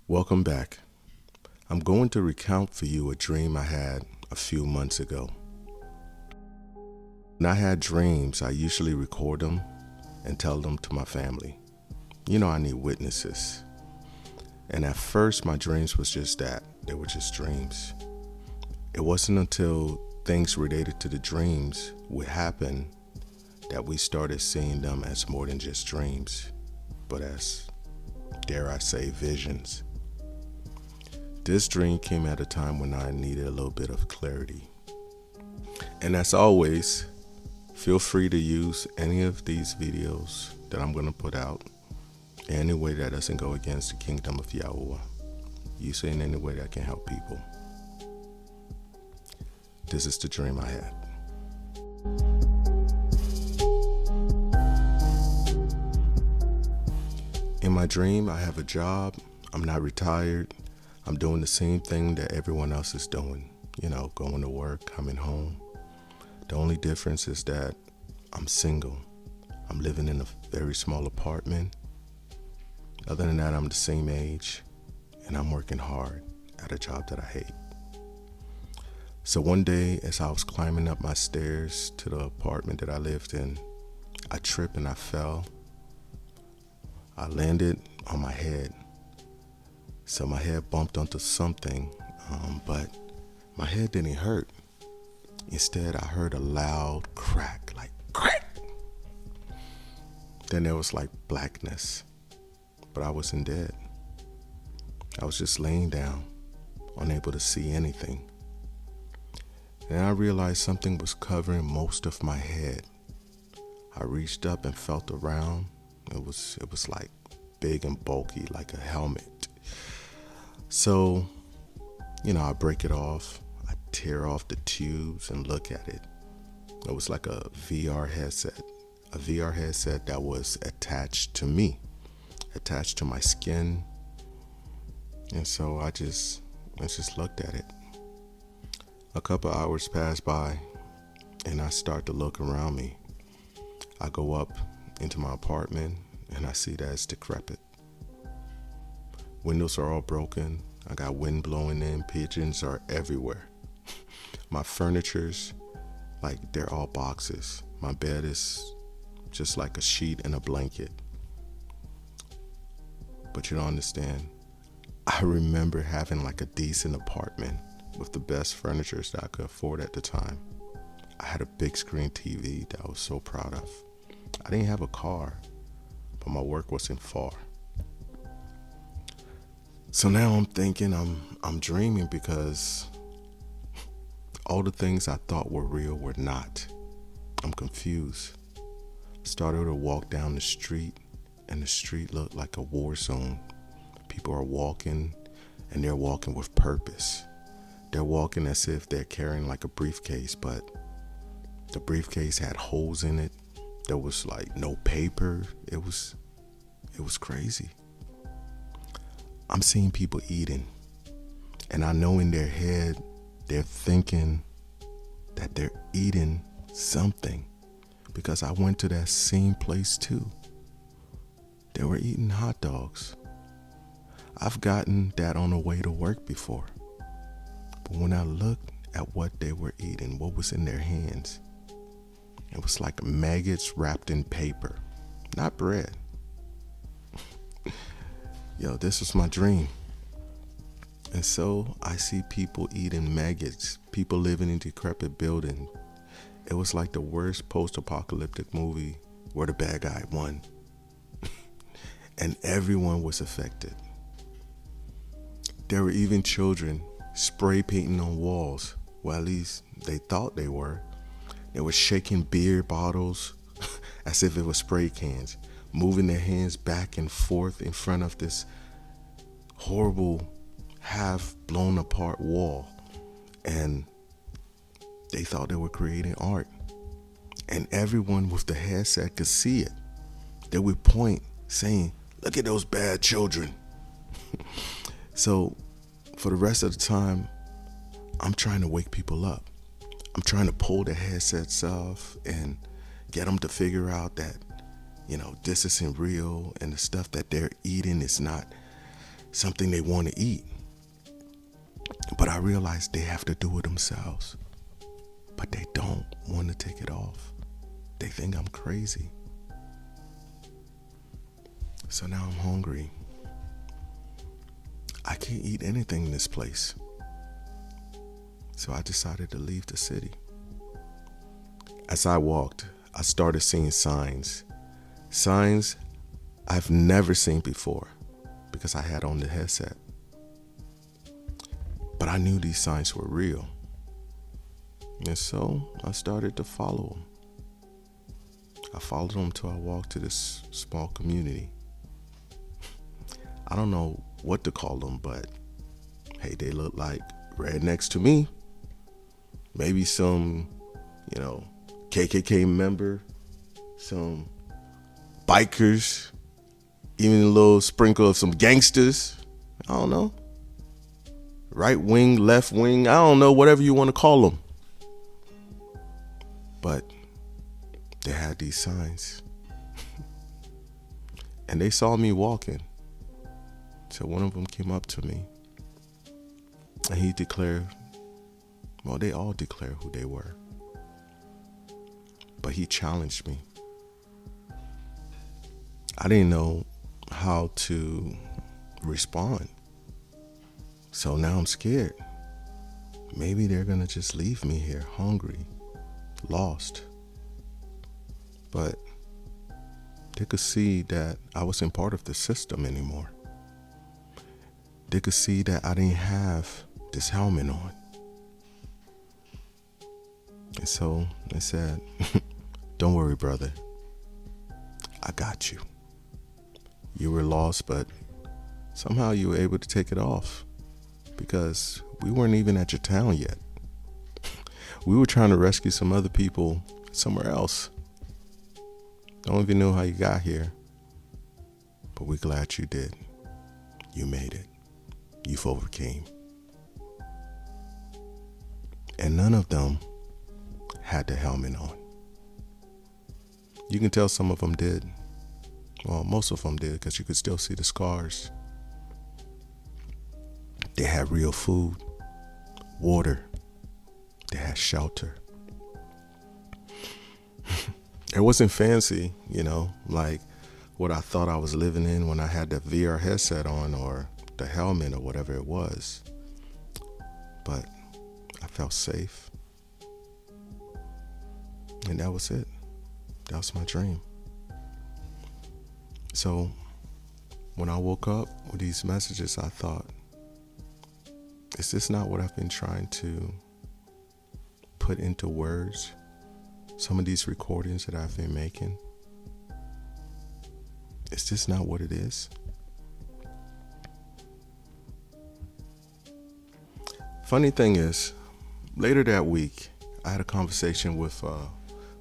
Welcome back. I'm going to recount for you a dream I had a few months ago. When I had dreams, I usually record them and tell them to my family. You know, I need witnesses. And at first, my dreams was just that. They were just dreams. It wasn't until things related to the dreams would happen that we started seeing them as more than just dreams, but as, dare I say, visions. This dream came at a time when I needed a little bit of clarity. And as always, feel free to use any of these videos that I'm going to put out in any way that doesn't go against the kingdom of YAHUAH. Use it in any way that can help people. This is the dream I had. In my dream, I have a job. I'm not retired. I'm doing the same thing that everyone else is doing. You know, going to work, coming home. The only difference is that I'm single. I'm living in a very small apartment. Other than that, I'm the same age, and I'm working hard at a job that I hate. So one day, as I was climbing up my stairs to the apartment that I lived in, I tripped and I fell. I landed on my head. So my head bumped onto something, but my head didn't hurt. Instead, I heard a loud crack, like crack. Then there was like blackness, but I wasn't dead. I was just laying down, unable to see anything. And I realized something was covering most of my head. I reached up and felt around. It was like big and bulky, like a helmet. So, I break it off. I tear off the tubes and look at it. It was like a VR headset. A VR headset that was attached to me, attached to my skin. And so I just looked at it. A couple hours pass by and I start to look around me. I go up into my apartment and I see that it's decrepit. Windows are all broken. I got wind blowing in. Pigeons are everywhere. My furniture's like they're all boxes. My bed is just like a sheet and a blanket. But you don't understand. I remember having like a decent apartment with the best furniture that I could afford at the time. I had a big screen TV that I was so proud of. I didn't have a car, but my work wasn't far. So now I'm thinking I'm dreaming because all the things I thought were real were not. I'm confused. Started to walk down the street, and the street looked like a war zone. People are walking, and they're walking with purpose. They're walking as if they're carrying like a briefcase, but the briefcase had holes in it. There was like no paper. It was crazy. I'm seeing people eating, and I know in their head they're thinking that they're eating something because I went to that same place too. They were eating hot dogs. I've gotten that on the way to work before. But when I looked at what they were eating, what was in their hands, it was like maggots wrapped in paper, not bread. Yo, this was my dream. And so I see people eating maggots, people living in decrepit buildings. It was like the worst post-apocalyptic movie where the bad guy won. And everyone was affected. There were even children spray painting on walls. Well, at least they thought they were. They were shaking beer bottles as if it was spray cans, moving their hands back and forth in front of this horrible half blown apart wall. And they thought they were creating art. And everyone with the headset could see it. They would point saying, "Look at those bad children." So for the rest of the time, I'm trying to wake people up. I'm trying to pull the headsets off and get them to figure out that, this isn't real and the stuff that they're eating is not something they want to eat. But I realized they have to do it themselves. But they don't want to take it off. They think I'm crazy. So now I'm hungry. I can't eat anything in this place. So I decided to leave the city. As I walked, I started seeing signs. Signs I've never seen before because I had on the headset. But I knew these signs were real. And so I started to follow them. I followed them till I walked to this small community. I don't know what to call them, but hey, they look like rednecks to me. Maybe some, KKK member, some bikers, even a little sprinkle of some gangsters. I don't know. Right wing, left wing, I don't know, whatever you want to call them. But they had these signs. And they saw me walking. So one of them came up to me. And he declared, well, they all declared who they were. But he challenged me. I didn't know how to respond. So now I'm scared. Maybe they're going to just leave me here hungry, lost. But they could see that I wasn't part of the system anymore. They could see that I didn't have this helmet on. And so they said, don't worry, brother. I got you. You were lost, but somehow you were able to take it off because we weren't even at your town yet. We were trying to rescue some other people somewhere else. Don't even know how you got here, but we're glad you did. You made it. You've overcame. And none of them had the helmet on. You can tell some of them did. Well, most of them did because you could still see the scars. They had real food, water. They had shelter. It wasn't fancy, like what I thought I was living in when I had the VR headset on or the helmet or whatever it was. But I felt safe. And that was it. That was my dream. So when I woke up with these messages, I thought, is this not what I've been trying to put into words? Some of these recordings that I've been making. Is this not what it is? Funny thing is, later that week, I had a conversation with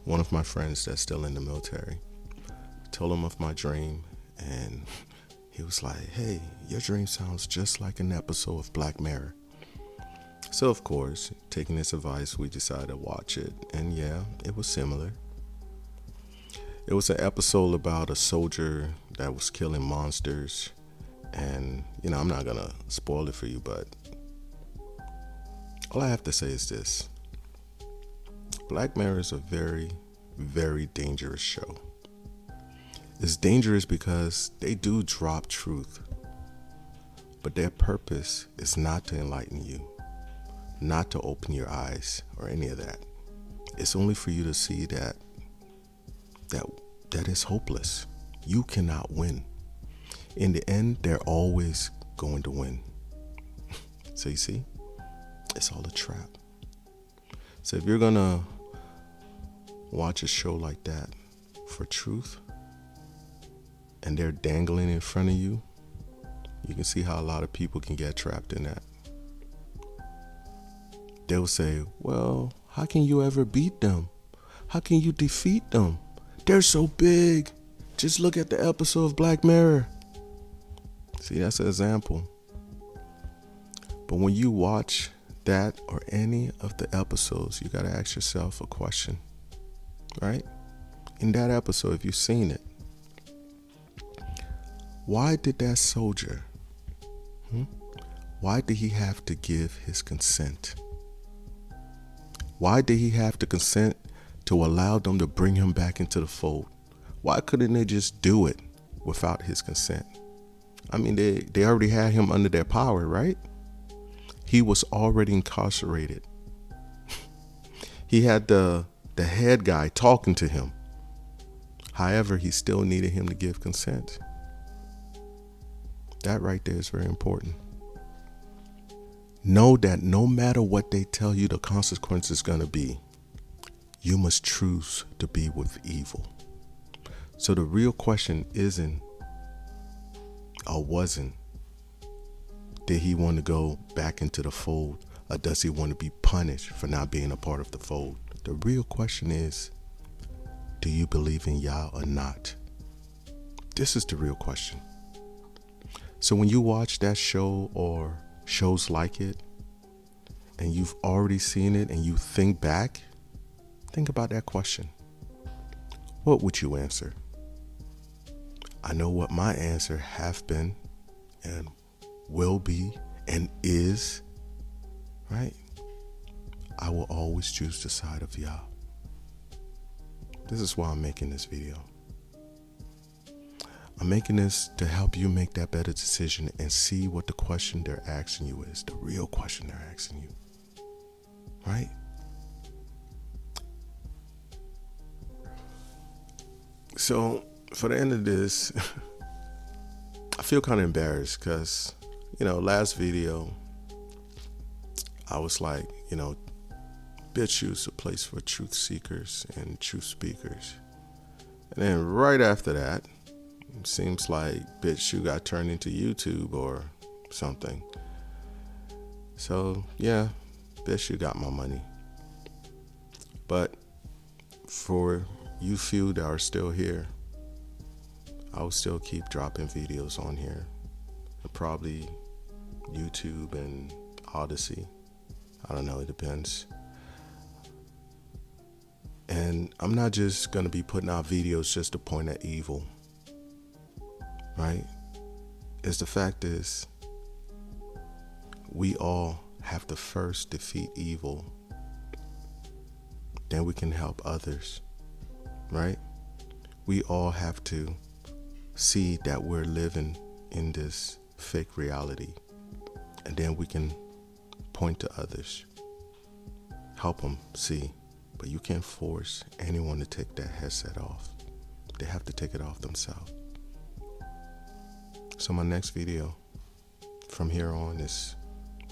one of my friends that's still in the military. I told him of my dream, and he was like, hey, your dream sounds just like an episode of Black Mirror. So, of course, taking his advice, we decided to watch it. And yeah, it was similar. It was an episode about a soldier that was killing monsters. And, I'm not going to spoil it for you, but all I have to say is this. Black Mirror is a very, very dangerous show. It's dangerous because they do drop truth. But their purpose is not to enlighten you. Not to open your eyes or any of that. It's only for you to see that is hopeless. You cannot win. In the end, they're always going to win. So you see, it's all a trap. So if you're gonna watch a show like that for truth, and they're dangling in front of you, you can see how a lot of people can get trapped in that. They'll say, well, how can you ever beat them? How can you defeat them? They're so big. Just look at the episode of Black Mirror. See, that's an example. But when you watch that or any of the episodes, you got to ask yourself a question, right? In that episode, if you've seen it, why did that soldier Why did he have to give his consent? Why did he have to consent to allow them to bring him back into the fold? Why couldn't they just do it without his consent? I mean, they already had him under their power, right? He was already incarcerated. He had the head guy talking to him. However, he still needed him to give consent. That right there is very important. Know that no matter what they tell you the consequence is going to be, you must choose to be with evil. So the real question isn't or wasn't, did he want to go back into the fold, or does he want to be punished for not being a part of the fold? The real question is, do you believe in Yah or not? This is the real question. So when you watch that show or shows like it, and you've already seen it and you think back, think about that question. What would you answer? I know what my answer have been and will be and is, right? I will always choose the side of Yah. This is why I'm making this video. I'm making this to help you make that better decision and see what the question they're asking you is, the real question they're asking you, right? So for the end of this, I feel kind of embarrassed because, last video, I was like, BitChute is a place for truth seekers and truth speakers. And then right after that, it seems like BitChute got turned into YouTube or something. So yeah, BitChute got my money. But for you few that are still here, I will still keep dropping videos on here. Probably YouTube and Odyssey. I don't know, it depends. And I'm not just going to be putting out videos just to point at evil, right? As the fact is, we all have to first defeat evil. Then we can help others, right? We all have to see that we're living in this fake reality. And then we can point to others, help them see. But you can't force anyone to take that headset off. They have to take it off themselves. So my next video from here on is,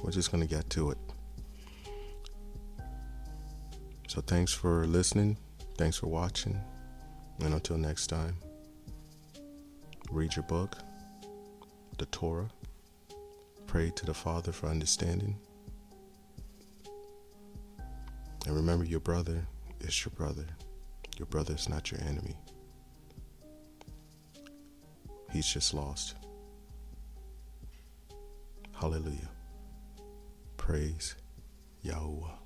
we're just going to get to it. So thanks for listening. Thanks for watching. And until next time, read your book, the Torah. Pray to the Father for understanding. And remember, your brother is your brother. Your brother is not your enemy. He's just lost. Hallelujah. Praise Yahuwah.